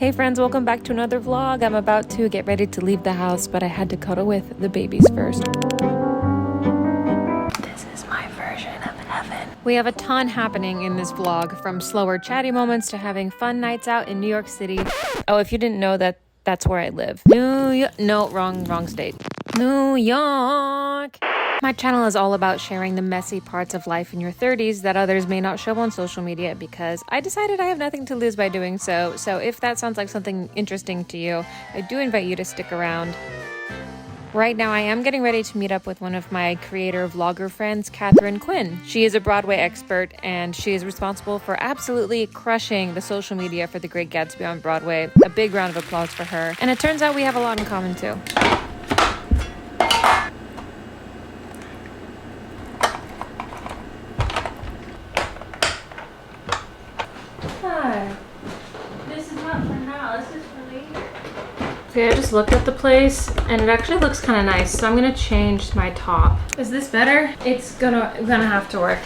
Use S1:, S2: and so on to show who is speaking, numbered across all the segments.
S1: Hey friends, welcome back to another vlog. I'm about to get ready to leave the house, but I had to cuddle with the babies first. This is my version of heaven. We have a ton happening in this vlog, from slower chatty moments to having fun nights out in New York City. Oh, if you didn't know that, that's where I live. New York. No, wrong state. New York. My channel is all about sharing the messy parts of life in your 30s that others may not show on social media because I decided I have nothing to lose by doing so. So if that sounds like something interesting to you, I do invite you to stick around. Right now, I am getting ready to meet up with one of my creator vlogger friends, Quinn. She is a Broadway expert, and she is responsible for absolutely crushing the social media for The Great Gatsby on Broadway. A big round of applause for her. And it turns out we have a lot in common too. Hi. This is not for now, this is for later. Okay, I just looked at the place and it actually looks kind of nice, so I'm gonna change my top. Is this better? It's gonna have to work.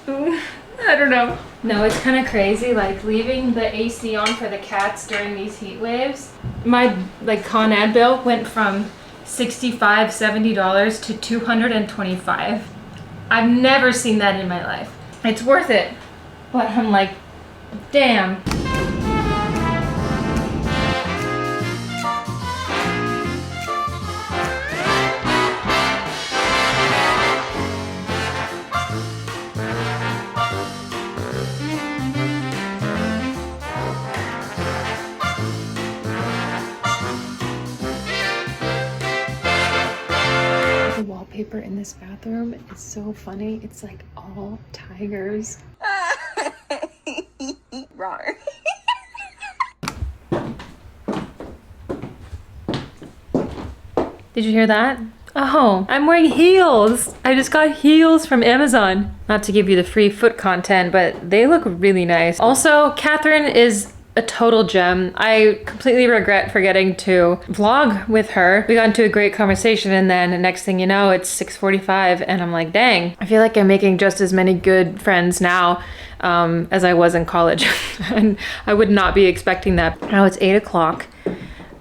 S1: Ooh, I don't know. No, it's kind of crazy, like leaving the AC on for the cats during these heat waves. My Con Ed bill went from $65, $70 to $225. I've never seen that in my life. It's worth it, but I'm like, damn. The wallpaper in this bathroom is so funny. It's like all tigers.
S2: Wrong.
S1: Did you hear that? Oh, I'm wearing heels. I just got heels from Amazon. Not to give you the free foot content, but they look really nice. Also, Catherine is a total gem. I completely regret forgetting to vlog with her. We got into a great conversation, and then the next thing you know, it's 6:45 and I'm like, dang, I feel like I'm making just as many good friends now as I was in college. And I would not be expecting that. Now it's 8 o'clock.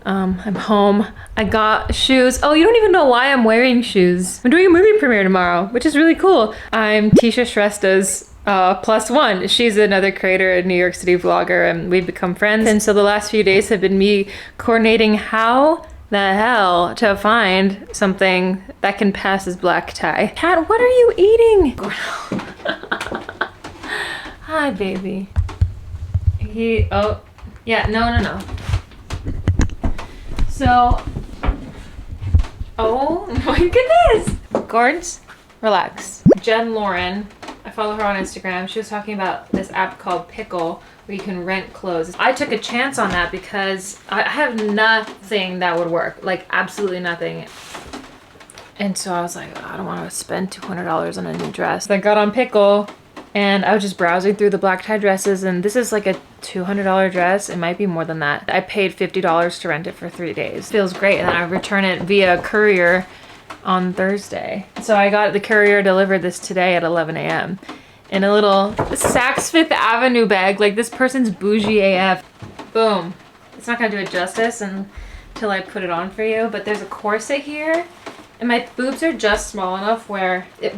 S1: I'm home. I got shoes. Oh, you don't even know why I'm wearing shoes. I'm doing a movie premiere tomorrow, which is really cool. I'm Tisha Shresta's +1. She's another creator, a New York City vlogger, and we've become friends. And so the last few days have been me coordinating how the hell to find something that can pass as black tie. Cat, what are you eating? Hi, baby. Oh, yeah, no. So, oh my goodness. Gord's, relax. Jen Lauren, I follow her on Instagram. She was talking about this app called Pickle where you can rent clothes. I took a chance on that because I have nothing that would work, like absolutely nothing. And so I was like, I don't want to spend $200 on a new dress. So I got on Pickle and I was just browsing through the black tie dresses, and this is like a $200 dress. It might be more than that. I paid $50 to rent it for 3 days. Feels great, and then I return it via courier on Thursday. So I got the courier delivered this today at 11 a.m. in a little Saks Fifth Avenue bag. Like, this person's bougie AF. Boom. It's not gonna do it justice until I put it on for you, but there's a corset here. And my boobs are just small enough where it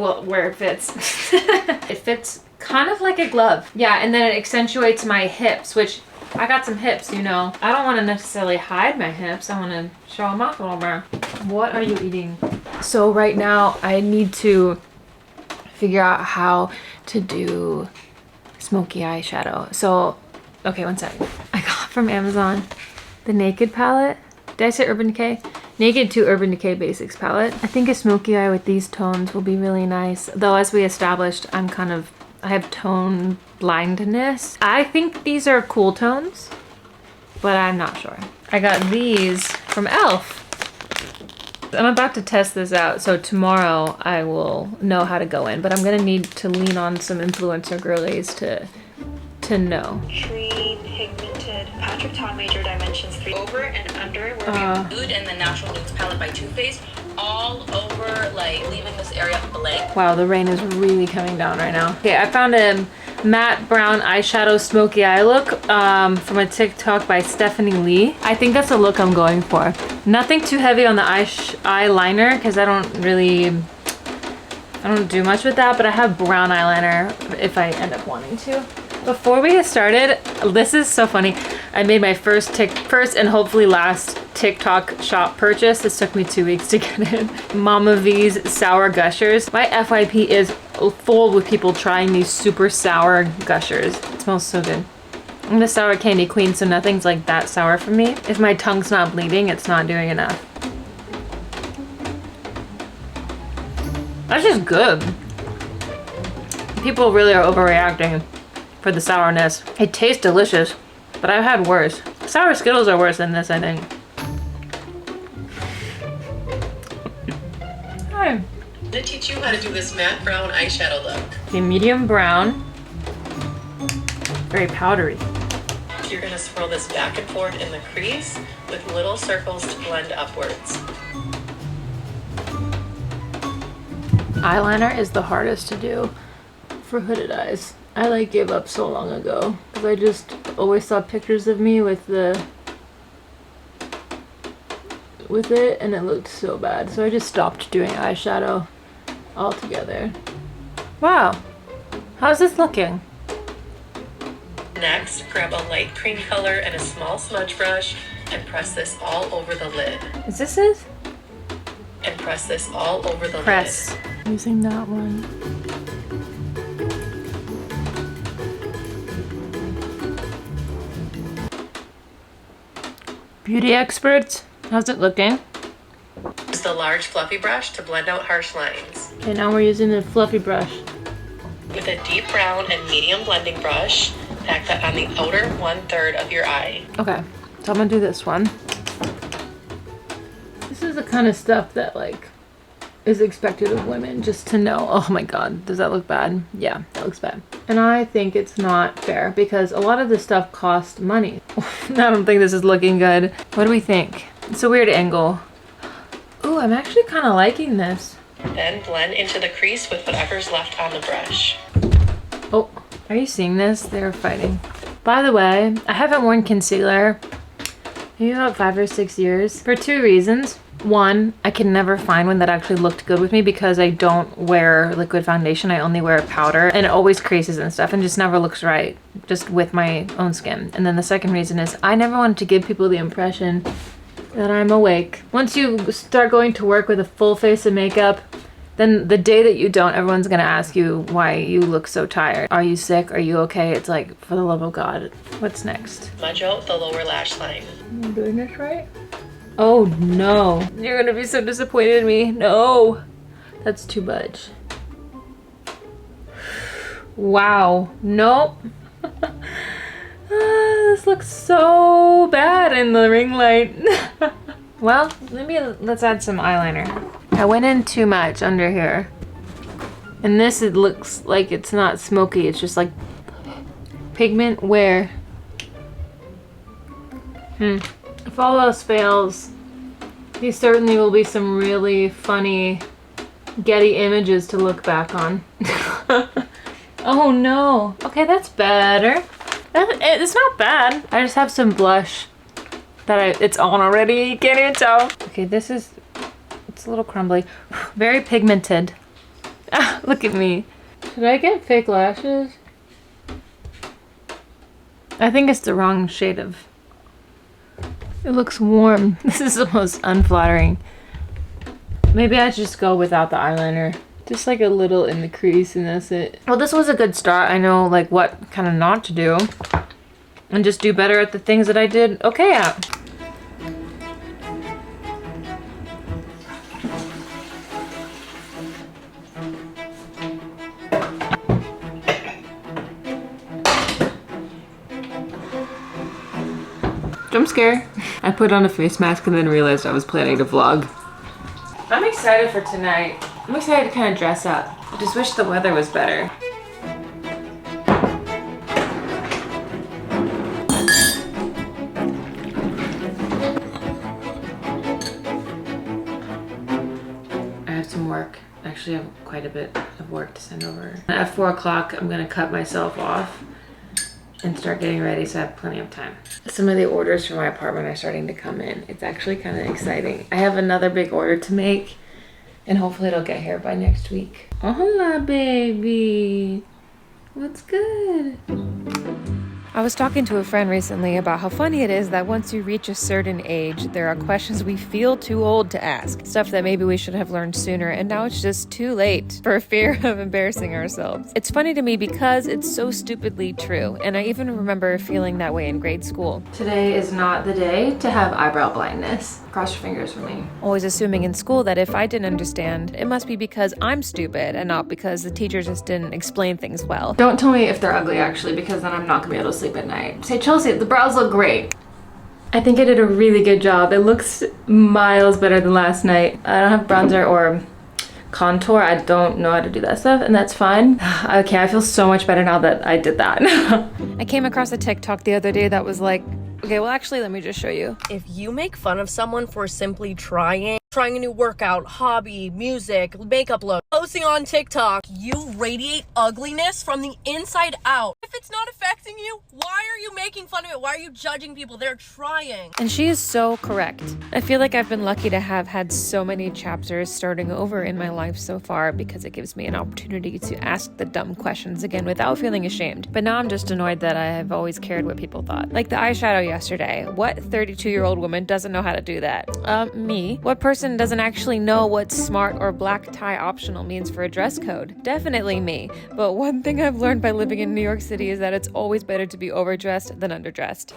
S1: fits. It fits kind of like a glove. Yeah, and then it accentuates my hips, which I got some hips, you know. I don't want to necessarily hide my hips. I want to show them off a little more. What are you eating? So right now I need to figure out how to do smoky eyeshadow. So, okay, one second. I got from Amazon the Naked palette. Did I say Urban Decay? Naked to Urban Decay Basics palette. I think a smoky eye with these tones will be really nice. Though, as we established, I have tone blindness. I think these are cool tones, but I'm not sure. I got these from e.l.f. I'm about to test this out, so tomorrow I will know how to go in, but I'm gonna need to lean on some influencer girlies to know.
S3: Tree pigmented Patrick Tom Major Dimensions 3 over and under where we nude and the Natural Nudes palette by Too Faced all over, like leaving this area blank.
S1: Wow, the rain is really coming down right now. Okay, I found a matte brown eyeshadow smoky eye look from a TikTok by Stephanie Lee. I think that's the look I'm going for. Nothing too heavy on the eyeliner because I don't do much with that, but I have brown eyeliner if I end up wanting to. Before we get started, this is so funny. I made my first and hopefully last TikTok shop purchase. This took me 2 weeks to get it. Mama V's Sour Gushers. My FYP is full with people trying these super sour gushers. It smells so good. I'm the sour candy queen, so nothing's like that sour for me. If my tongue's not bleeding, it's not doing enough. That's just good. People really are overreacting for the sourness. It tastes delicious, but I've had worse. Sour Skittles are worse than this, I think. Hi.
S2: I'm gonna teach you how to do this matte brown eyeshadow look.
S1: Okay, medium brown. Very powdery.
S2: You're gonna swirl this back and forth in the crease with little circles to blend upwards.
S1: Eyeliner is the hardest to do for hooded eyes. I like gave up so long ago because I just always saw pictures of me with it and it looked so bad. So I just stopped doing eyeshadow altogether. Wow, how's this looking?
S2: Next, grab a light cream color and a small smudge brush and press this all over the lid.
S1: Is this it?
S2: And press this all over the
S1: Press.
S2: lid.
S1: Using that one. Beauty experts, how's it looking?
S2: Use the large fluffy brush to blend out harsh lines.
S1: Okay, now we're using the fluffy brush.
S2: With a deep brown and medium blending brush, pack that on the outer 1/3 of your eye.
S1: Okay, so I'm gonna do this one. This is the kind of stuff that like is expected of women just to know. Oh my god, does that look bad? Yeah, that looks bad. And I think it's not fair because a lot of this stuff costs money. I don't think this is looking good. What do we think? It's a weird angle. Ooh, I'm actually kind of liking this.
S2: Then blend into the crease with whatever's left on the brush.
S1: Oh, are you seeing this? They're fighting. By the way, I haven't worn concealer maybe about 5 or 6 years for 2 reasons. One, I can never find one that actually looked good with me because I don't wear liquid foundation. I only wear powder and it always creases and stuff and just never looks right just with my own skin. And then the second reason is I never wanted to give people the impression that I'm awake. Once you start going to work with a full face of makeup, then the day that you don't, everyone's gonna ask you why you look so tired. Are you sick? Are you okay? It's like, for the love of God, what's next?
S2: Smudge out the lower lash line.
S1: Am I doing this right? Oh no. You're gonna be so disappointed in me. No. That's too much. Wow. Nope. This looks so bad in the ring light. Well, let's add some eyeliner. I went in too much under here. And this, it looks like it's not smoky. It's just like pigment where? If all else fails, these certainly will be some really funny Getty images to look back on. Oh no. Okay, that's better. It's not bad. I just have some blush that it's on already. You can't even tell. Okay, it's a little crumbly. Very pigmented. Ah, look at me. Should I get fake lashes? I think it's the wrong shade of... It looks warm. This is the most unflattering. Maybe I just go without the eyeliner. Just like a little in the crease and that's it. Well, this was a good start. I know like what kind of not to do. And just do better at the things that I did okay at. Jump scare. I put on a face mask and then realized I was planning to vlog. I'm excited for tonight. I'm excited to kind of dress up. I just wish the weather was better. I have some work actually have quite a bit of work to send over. At 4 o'clock, I'm gonna cut myself off and start getting ready so I have plenty of time. Some of the orders for my apartment are starting to come in. It's actually kind of exciting. I have another big order to make and hopefully it'll get here by next week. Oh, hola, baby. What's good? I was talking to a friend recently about how funny it is that once you reach a certain age, there are questions we feel too old to ask. Stuff that maybe we should have learned sooner, and now it's just too late for fear of embarrassing ourselves. It's funny to me because it's so stupidly true, and I even remember feeling that way in grade school. Today is not the day to have eyebrow blindness. Cross your fingers for me. Always assuming in school that if I didn't understand, it must be because I'm stupid and not because the teacher just didn't explain things well. Don't tell me if they're ugly actually, because then I'm not gonna be able to sleep at night. Say, Chelsea, the brows look great. I think I did a really good job. It looks miles better than last night. I don't have bronzer or contour. I don't know how to do that stuff, and that's fine. Okay, I feel so much better now that I did that. I came across a TikTok the other day that was like, okay, well actually let me just show you.
S4: If you make fun of someone for simply trying a new workout, hobby, music, makeup look, posting on TikTok, you radiate ugliness from the inside out. If it's not affecting you, why are you making fun of it? Why are you judging people? They're trying.
S1: And she is so correct. I feel like I've been lucky to have had so many chapters starting over in my life so far because it gives me an opportunity to ask the dumb questions again without feeling ashamed. But now I'm just annoyed that I have always cared what people thought. Like the eyeshadow yesterday. What 32-year-old woman doesn't know how to do that? Me. What person doesn't actually know what smart or black tie optional means for a dress code? Definitely me. But one thing I've learned by living in New York City is that it's always better to be overdressed than underdressed.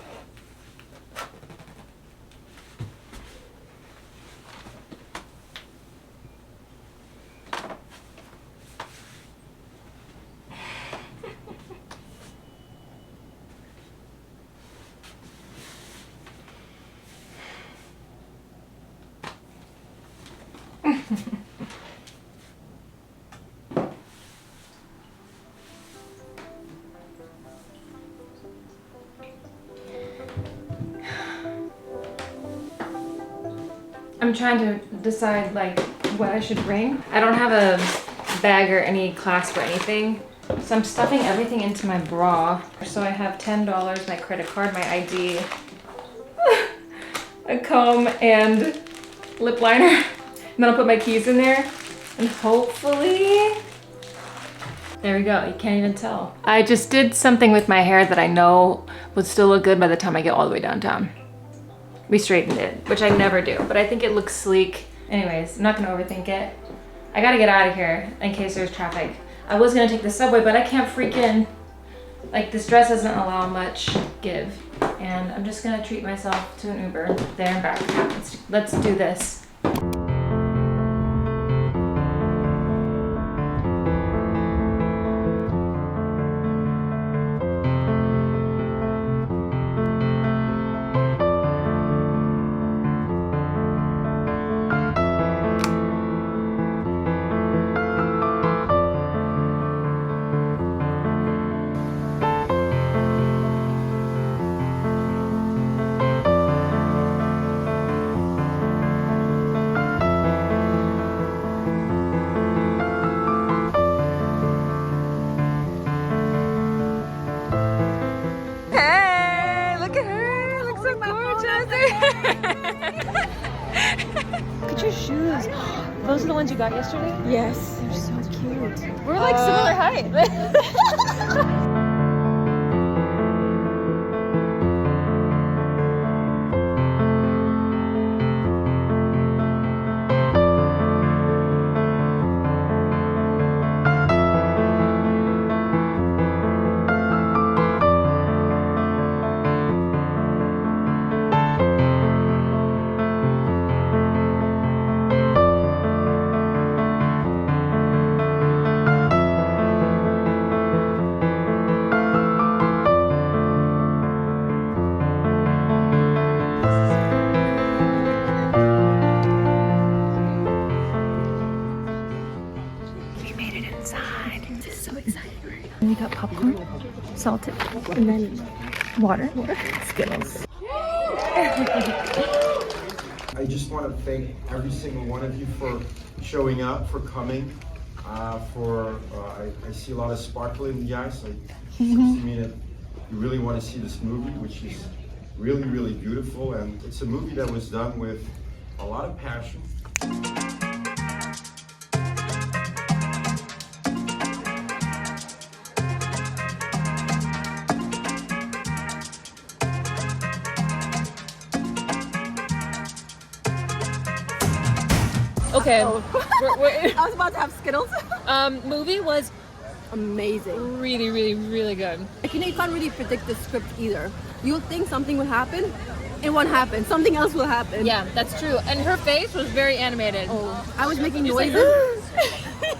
S1: I'm trying to decide like what I should bring. I don't have a bag or any clasp or anything, so I'm stuffing everything into my bra. So I have $10, my credit card, my ID, a comb, and lip liner. And then I'll put my keys in there, and hopefully, there we go. You can't even tell. I just did something with my hair that I know would still look good by the time I get all the way downtown. We straightened it, which I never do, but I think it looks sleek. Anyways, I'm not gonna overthink it. I gotta get out of here in case there's traffic. I was gonna take the subway, but I can't freaking, like this dress doesn't allow much give. And I'm just gonna treat myself to an Uber there and back. Let's do this. Look at your shoes. Those are the ones you got yesterday?
S4: Yes.
S1: They're so cute.
S4: We're like similar height.
S5: And we got popcorn, salted, and then water, Skittles.
S6: I just want to thank every single one of you for showing up, for coming. I see a lot of sparkle in the eyes. So it seems to me that you really want to see this movie, which is really, really beautiful. And it's a movie that was done with a lot of passion.
S1: Okay.
S4: I was about to have Skittles.
S1: Movie was
S4: Amazing.
S1: really, really, really good.
S4: You can't really predict the script either. You'll think something will happen, it won't happen. Something else will happen.
S1: Yeah, that's true. And her face was very animated.
S4: Oh, I was making noises.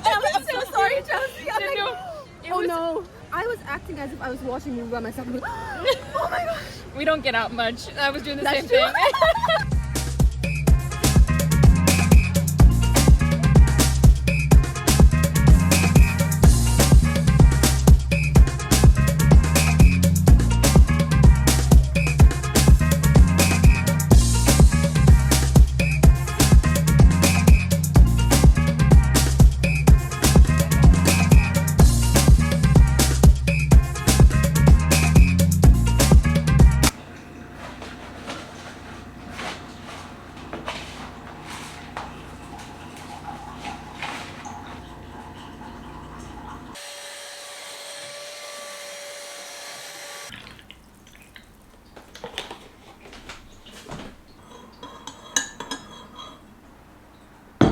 S4: I'm so sorry, Chelsea. I'm like, oh no. I was acting as if I was watching a movie by myself. Oh my gosh.
S1: We don't get out much. I was doing the
S4: That's
S1: same
S4: true.
S1: thing.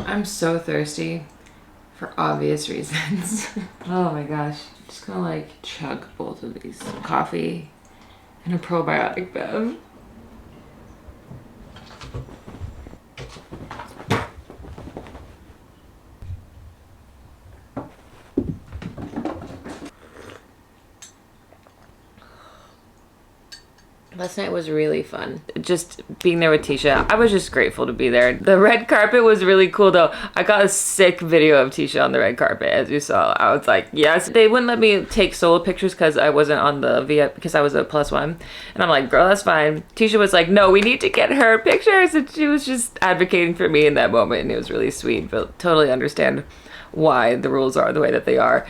S1: I'm so thirsty for obvious reasons. Oh my gosh. I'm just gonna like chug both of these. Coffee and a probiotic bev. Last night was really fun. Just being there with Tisha. I was just grateful to be there. The red carpet was really cool though. I got a sick video of Tisha on the red carpet, as you saw. I was like, yes. They wouldn't let me take solo pictures because I wasn't on the VIP, because I was a +1. And I'm like, girl, that's fine. Tisha was like, no, we need to get her pictures. And she was just advocating for me in that moment. And it was really sweet, but totally understand why the rules are the way that they are.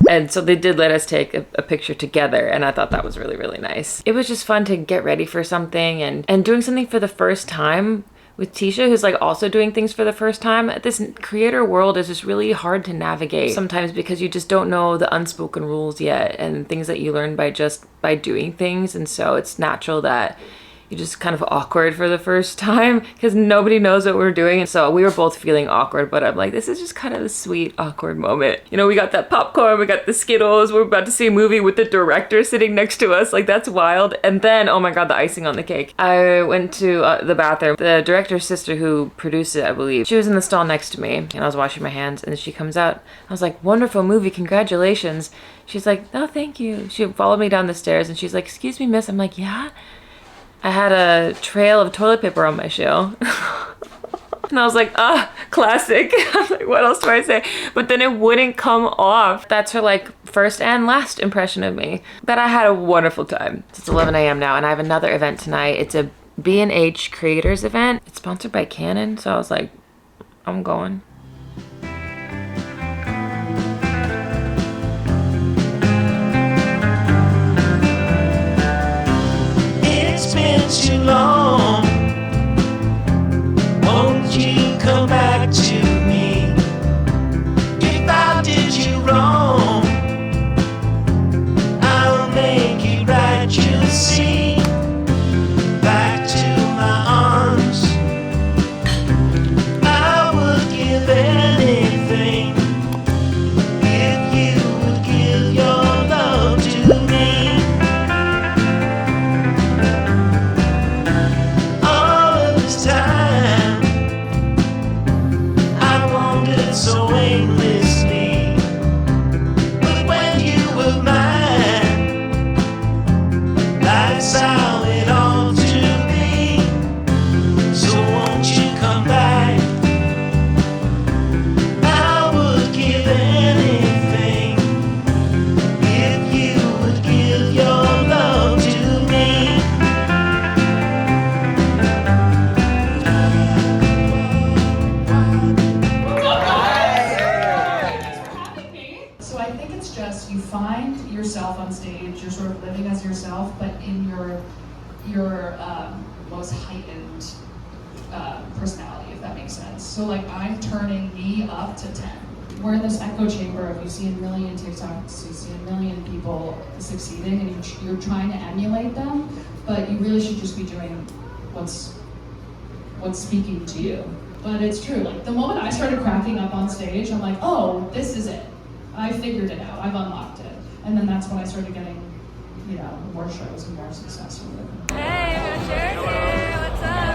S1: And so they did let us take a picture together, and I thought that was really, really nice. It was just fun to get ready for something and doing something for the first time with Tisha, who's like also doing things for the first time. This creator world is just really hard to navigate sometimes because you just don't know the unspoken rules yet and things that you learn by doing things. And so it's natural that you're just kind of awkward for the first time because nobody knows what we're doing. And so we were both feeling awkward, but I'm like, this is just kind of a sweet, awkward moment. You know, we got that popcorn, we got the Skittles, we're about to see a movie with the director sitting next to us. Like, that's wild. And then, oh my God, the icing on the cake. I went to the bathroom. The director's sister who produced it, I believe, she was in the stall next to me and I was washing my hands and she comes out. I was like, wonderful movie, congratulations. She's like, no, thank you. She followed me down the stairs and she's like, excuse me, miss. I'm like, yeah? I had a trail of toilet paper on my shoe. And I was like, classic. I was like, what else do I say? But then it wouldn't come off. That's her like first and last impression of me. But I had a wonderful time. It's 11 a.m. now and I have another event tonight. It's a B&H creators event. It's sponsored by Canon. So I was like, I'm going.
S7: It's been too long. Won't you come back to me? If I did you wrong, I'll make it right, you'll see. Back to my arms. I would give anything if you would give your love to me.
S8: on stage, you're sort of living as yourself, but in your most heightened personality, if that makes sense. So like I'm turning me up to 10. We're in this echo chamber of you see a million TikToks, you see a million people succeeding, and you're trying to emulate them, but you really should just be doing what's speaking to you. But it's true, like the moment I started cracking up on stage, I'm like, oh, this is it. I figured it out, I've unlocked it. And then that's when I started getting, you know, more shows and more success with it.
S5: Hey, what's up?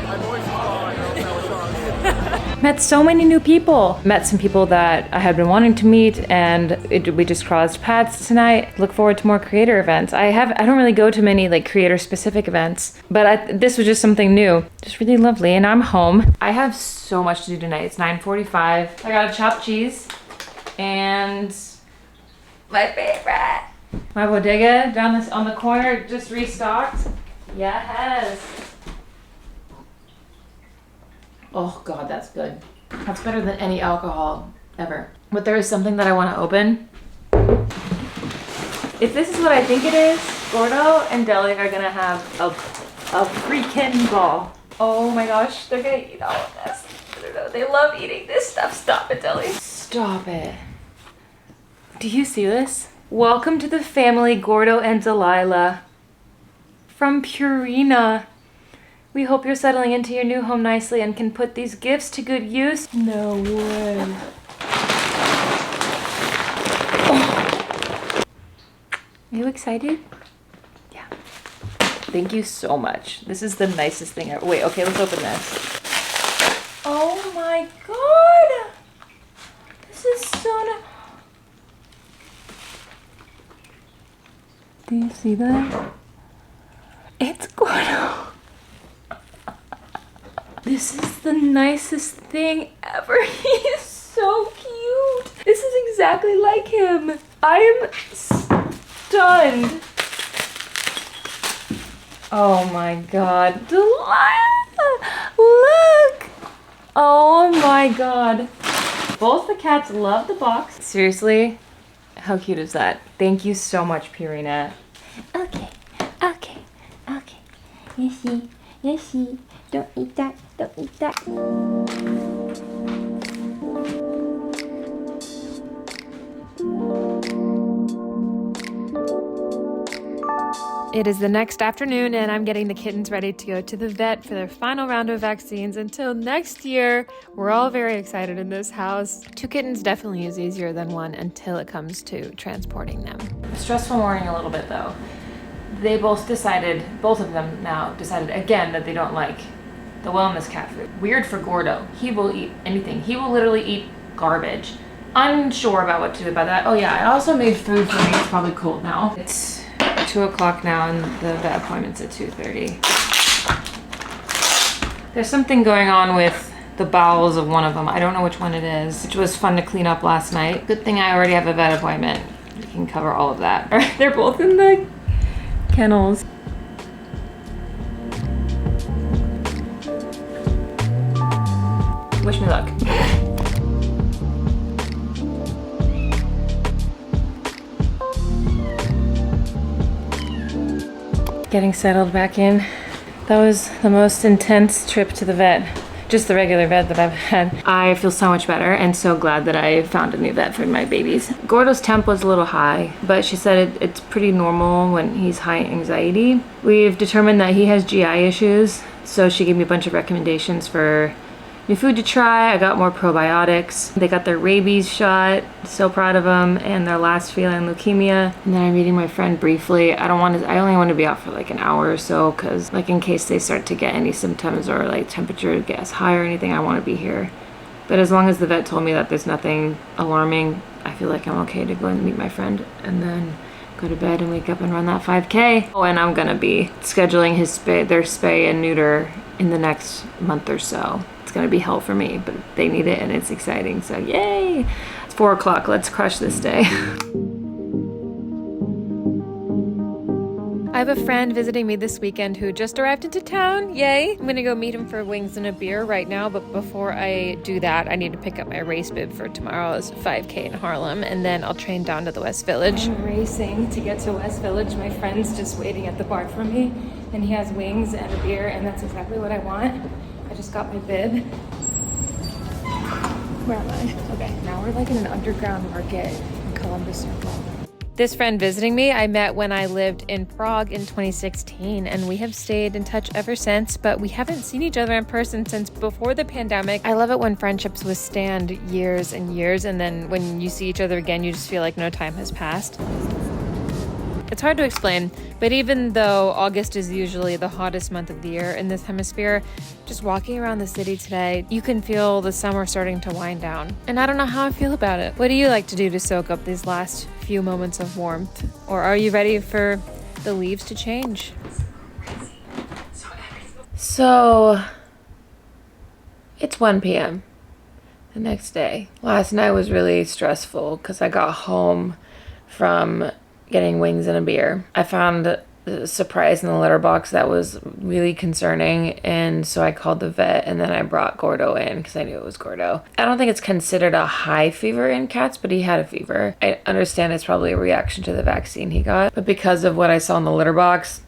S1: Met so many new people. Met some people that I had been wanting to meet, and we just crossed paths tonight. Look forward to more creator events. I don't really go to many like creator specific events, but this was just something new. Just really lovely, and I'm home. I have so much to do tonight. It's 9:45. I got a chopped cheese and my favorite. My bodega down on the corner just restocked. Yes. Oh God, that's good. That's better than any alcohol ever. But there is something that I want to open. If this is what I think it is, Gordo and Deli are gonna have a freaking ball. Oh my gosh, they're gonna eat all of this. I don't know, they love eating this stuff. Stop it, Deli. Stop it. Do you see this? Welcome to the family, Gordo and Delilah. From Purina. We hope you're settling into your new home nicely and can put these gifts to good use. No way. Oh. Are you excited? Yeah. Thank you so much. This is the nicest thing ever. Wait, okay, let's open this. Oh my God. This is so nice. Do you see that? It's Gordo. This is the nicest thing ever. He is so cute. This is exactly like him. I am stunned. Oh my God. Delilah, look. Oh my God. Both the cats love the box. Seriously, how cute is that? Thank you so much, Purina.
S5: Okay. Yes. Don't eat that.
S1: It is the next afternoon and I'm getting the kittens ready to go to the vet for their final round of vaccines until next year. We're all very excited in this house. 2 kittens definitely is easier than 1 until it comes to transporting them. Stressful morning a little bit though. They both of them now decided again that they don't like the wellness cat food. Weird for Gordo. He will eat anything. He will literally eat garbage. Unsure about what to do about that. Oh yeah, I also made food for me. It's probably cold now. It's 2 o'clock now and the vet appointment's at 2:30. There's something going on with the bowels of one of them. I don't know which one it is, which was fun to clean up last night. Good thing I already have a vet appointment. We can cover all of that. All right, they're both in the kennels. Wish me luck. Getting settled back in. That was the most intense trip to the vet. Just the regular vet that I've had. I feel so much better and so glad that I found a new vet for my babies. Gordo's temp was a little high, but she said it's pretty normal when he's high anxiety. We've determined that he has GI issues, so she gave me a bunch of recommendations for new food to try. I got more probiotics. They got their rabies shot. So proud of them. And their last feline leukemia. And then I'm meeting my friend briefly. I only want to be out for like an hour or so because like in case they start to get any symptoms or like temperature gets high or anything, I want to be here. But as long as the vet told me that there's nothing alarming, I feel like I'm okay to go and meet my friend and then go to bed and wake up and run that 5K. Oh, and I'm gonna be scheduling their spay and neuter in the next month or so. It's gonna be hell for me, but they need it and it's exciting, so yay! It's 4 o'clock, let's crush this day. I have a friend visiting me this weekend who just arrived into town. Yay! I'm gonna go meet him for wings and a beer right now, but before I do that, I need to pick up my race bib for tomorrow's 5K in Harlem, and then I'll train down to the West Village. I'm racing to get to West Village. My friend's just waiting at the bar for me, and he has wings and a beer, and that's exactly what I want. I just got my bib. Where am I? Okay, now we're like in an underground market in Columbus Circle. This friend visiting me, I met when I lived in Prague in 2016, and we have stayed in touch ever since, but we haven't seen each other in person since before the pandemic. I love it when friendships withstand years and years, and then when you see each other again, you just feel like no time has passed. It's hard to explain, but even though August is usually the hottest month of the year in this hemisphere, just walking around the city today, you can feel the summer starting to wind down. And I don't know how I feel about it. What do you like to do to soak up these last few moments of warmth? Or are you ready for the leaves to change? So, it's 1 p.m. the next day. Last night was really stressful because I got home from getting wings and a beer. I found a surprise in the litter box that was really concerning, and so I called the vet, and then I brought Gordo in because I knew it was Gordo. I don't think it's considered a high fever in cats, but he had a fever. I understand it's probably a reaction to the vaccine he got, but because of what I saw in the litter box,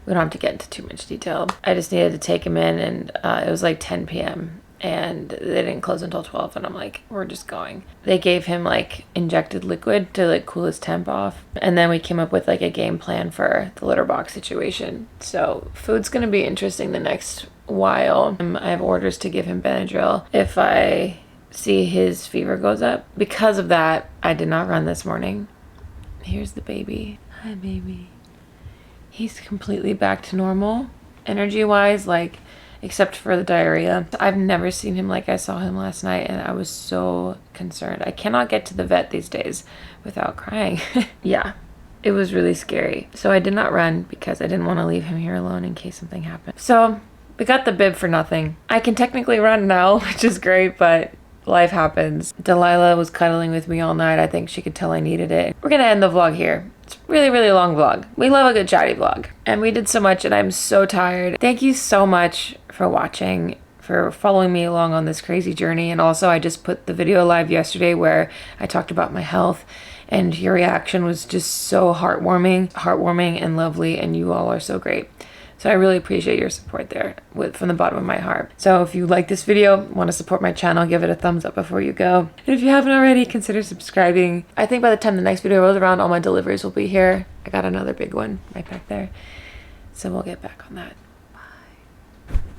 S1: we don't have to get into too much detail. I just needed to take him in, and it was like 10 p.m. and they didn't close until 12, and I'm like, we're just going. They gave him like injected liquid to like cool his temp off, and then we came up with like a game plan for the litter box situation. So food's gonna be interesting the next while. I have orders to give him Benadryl if I see his fever goes up. Because of that, I did not run this morning. Here's the baby. Hi, baby. He's completely back to normal energy wise, like except for the diarrhea. I've never seen him like I saw him last night, and I was so concerned. I cannot get to the vet these days without crying. Yeah, it was really scary. So I did not run because I didn't want to leave him here alone in case something happened. So we got the bib for nothing. I can technically run now, which is great, but life happens. Delilah was cuddling with me all night. I think she could tell I needed it. We're gonna end the vlog here. It's a really, really long vlog. We love a good chatty vlog. And we did so much, and I'm so tired. Thank you so much for watching, for following me along on this crazy journey. And also, I just put the video live yesterday where I talked about my health, and your reaction was just so heartwarming and lovely, and you all are so great. So I really appreciate your support there from the bottom of my heart. So if you like this video, want to support my channel, give it a thumbs up before you go. And if you haven't already, consider subscribing. I think by the time the next video rolls around, all my deliveries will be here. I got another big one right back there. So we'll get back on that.